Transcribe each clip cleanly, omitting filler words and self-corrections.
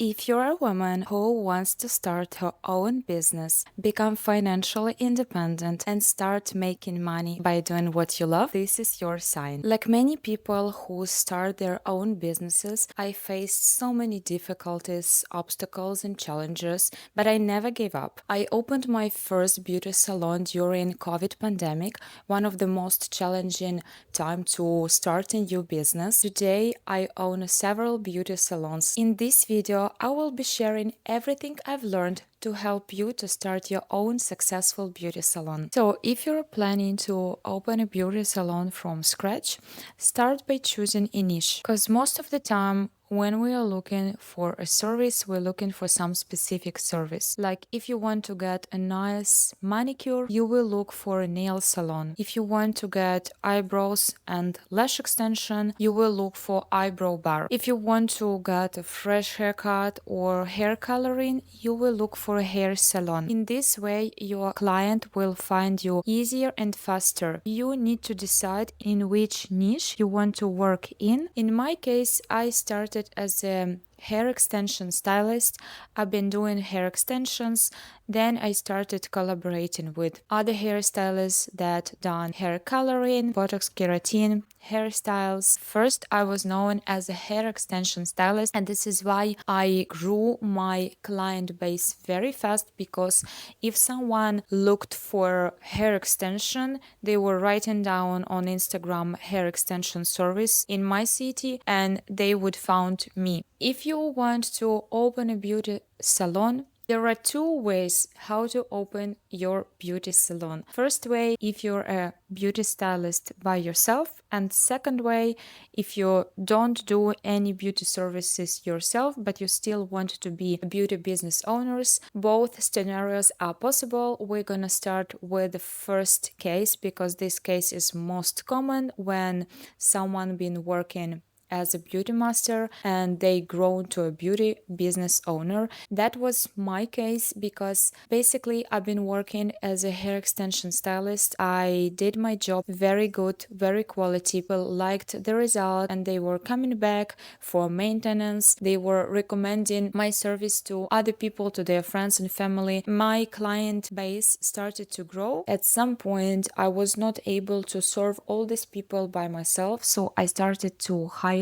If you're a woman who wants to start her own business, become financially independent, and start making money by doing what you love, this is your sign. Like many people who start their own businesses, I faced so many difficulties, obstacles, and challenges, but I never gave up. I opened my first beauty salon during COVID pandemic, one of the most challenging time to start a new business. Today, I own several beauty salons. In this video, I will be sharing everything I've learned to help you to start your own successful beauty salon. So, if you're planning to open a beauty salon from scratch, start by choosing a niche because most of the time when we are looking for a service, we're looking for some specific service. Like if you want to get a nice manicure, you will look for a nail salon. If you want to get eyebrows and lash extension, you will look for eyebrow bar. If you want to get a fresh haircut or hair coloring, you will look for a hair salon. In this way, your client will find you easier and faster. You need to decide in which niche you want to work in. In my case, I started as a hair extension stylist. I've been doing hair extensions. Then I started collaborating with other hairstylists that done hair coloring, botox, keratin, hairstyles. First, I was known as a hair extension stylist, and this is why I grew my client base very fast, because if someone looked for hair extension, they were writing down on Instagram hair extension service in my city and they would found me. If you want to open a beauty salon, there are two ways how to open your beauty salon. First way, if you're a beauty stylist by yourself, and second way, if you don't do any beauty services yourself, but you still want to be a beauty business owners. Both scenarios are possible. We're gonna start with the first case because this case is most common when someone been working as a beauty master and they grown to a beauty business owner. That was my case because basically I've been working as a hair extension stylist. I did my job very good, very quality. People liked the result and they were coming back for maintenance. They were recommending my service to other people, to their friends and family. My client base started to grow. At some point, I was not able to serve all these people by myself, so I started to hire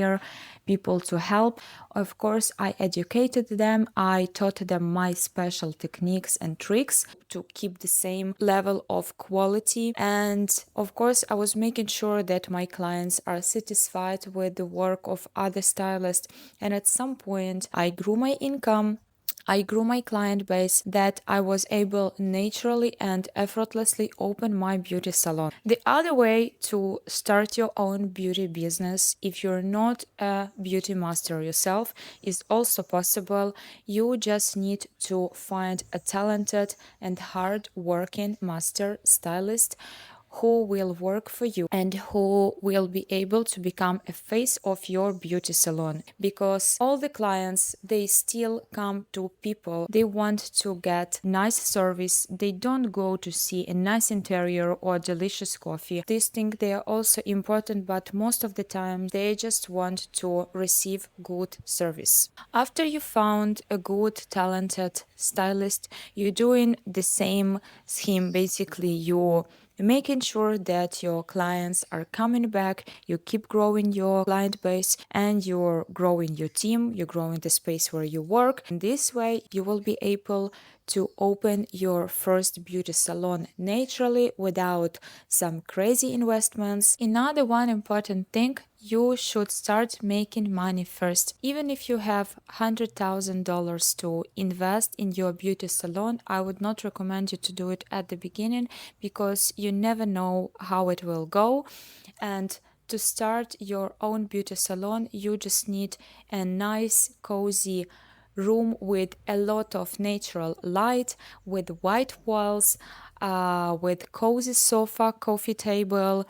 people to help. Of course, I educated them. I taught them my special techniques and tricks to keep the same level of quality. And of course, I was making sure that my clients are satisfied with the work of other stylists. And at some point, I grew my income. I grew my client base, that I was able naturally and effortlessly open my beauty salon. The other way to start your own beauty business, if you're not a beauty master yourself, is also possible. You just need to find a talented and hard-working master stylist who will work for you and who will be able to become a face of your beauty salon, because all the clients, they still come to people, they want to get nice service, they don't go to see a nice interior or delicious coffee. These things, they are also important, but most of the time they just want to receive good service. After you found a good talented stylist, you're doing the same scheme. Basically, you making sure that your clients are coming back, you keep growing your client base, and you're growing your team, you're growing the space where you work. In this way, you will be able to open your first beauty salon naturally without some crazy investments. Another one important thing, you should start making money first. Even if you have $100,000 to invest in your beauty salon, I would not recommend you to do it at the beginning, because you never know how it will go. And to start your own beauty salon, you just need a nice, cozy room with a lot of natural light, with white walls, with cozy sofa, coffee table,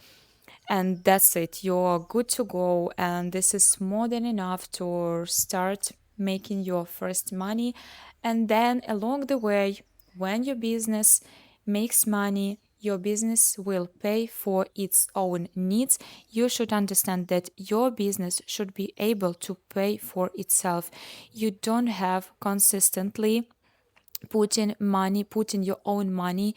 and that's it. You're good to go, and this is more than enough to start making your first money. And then along the way, when your business makes money, your business will pay for its own needs. You should understand that your business should be able to pay for itself. You don't have consistently putting your own money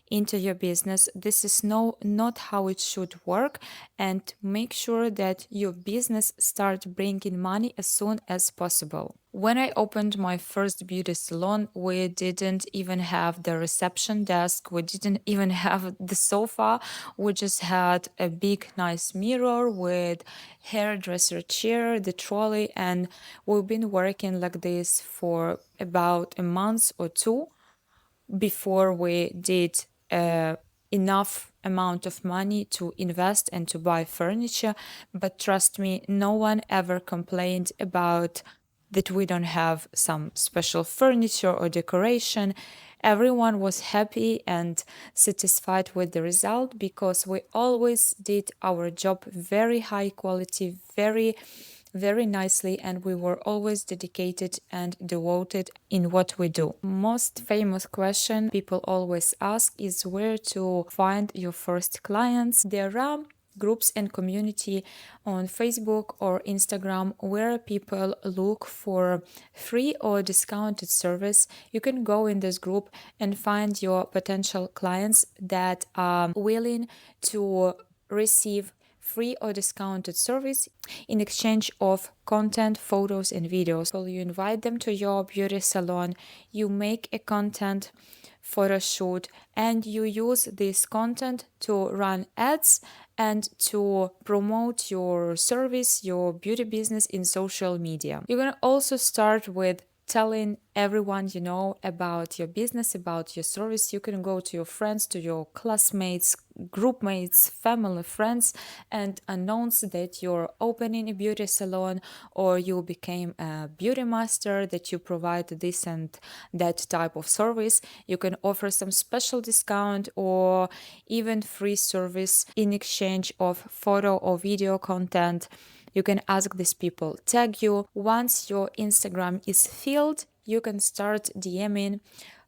into your business. This is not how it should work, and make sure that your business start bringing money as soon as possible. When I opened my first beauty salon, we didn't even have the reception desk, we didn't even have the sofa, we just had a big nice mirror with hairdresser chair, the trolley, and we've been working like this for about a month or two before we did enough amount of money to invest and to buy furniture. But trust me, no one ever complained about that we don't have some special furniture or decoration. Everyone was happy and satisfied with the result because we always did our job very high quality, very nicely, and we were always dedicated and devoted in what we do. Most famous question people always ask is where to find your first clients. There are groups and community on Facebook or Instagram where people look for free or discounted service. You can go in this group and find your potential clients that are willing to receive free or discounted service in exchange of content, photos, and videos. So you invite them to your beauty salon, you make a content photo shoot, and you use this content to run ads and to promote your service, your beauty business in social media. You're gonna also start with telling everyone you know about your business, about your service. You can go to your friends, to your classmates, group mates, family, friends, and announce that you're opening a beauty salon or you became a beauty master, that you provide this and that type of service. You can offer some special discount or even free service in exchange of photo or video content. You can ask these people tag you. Once your Instagram is filled, you can start DMing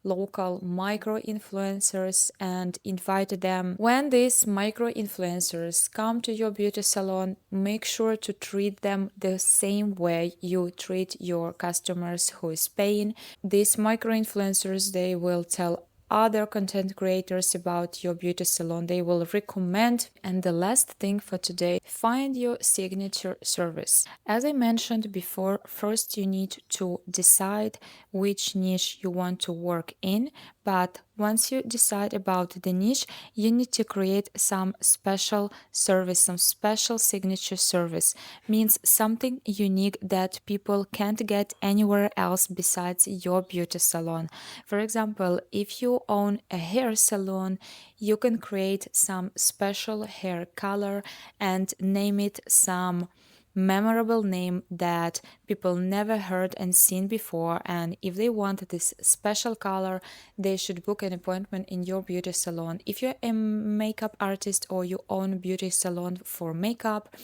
local micro influencers and invite them. When these micro influencers come to your beauty salon, make sure to treat them the same way you treat your customers who is paying. These micro influencers, they will tell other content creators about your beauty salon, they will recommend. And the last thing for today, find your signature service. As I mentioned before, first you need to decide which niche you want to work in, but once you decide about the niche, you need to create some special service, some special signature service. Means something unique that people can't get anywhere else besides your beauty salon. For example, if you own a hair salon, you can create some special hair color and name it some memorable name that people never heard and seen before. And if they want this special color, they should book an appointment in your beauty salon. If you're a makeup artist or you own a beauty salon for makeup,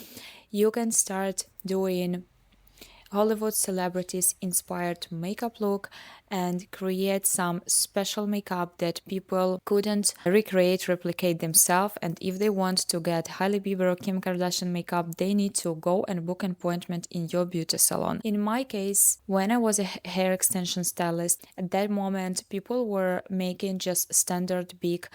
you can start doing Hollywood celebrities inspired makeup look and create some special makeup that people couldn't recreate, replicate themselves. And if they want to get Hailey Bieber or Kim Kardashian makeup, they need to go and book an appointment in your beauty salon. In my case, when I was a hair extension stylist, at that moment people were making just standard big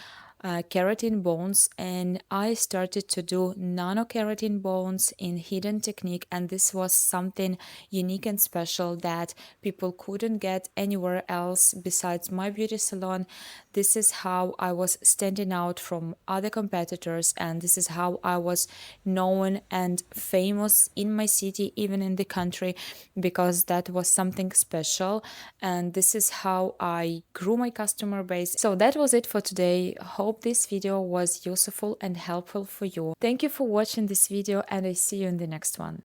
keratin bones, and I started to do nano keratin bones in hidden technique, and this was something unique and special that people couldn't get anywhere else besides my beauty salon. This is how I was standing out from other competitors, and this is how I was known and famous in my city, even in the country, because that was something special, and this is how I grew my customer base. So that was it for today. Hope this video was useful and helpful for you. Thank you for watching this video, and I see you in the next one.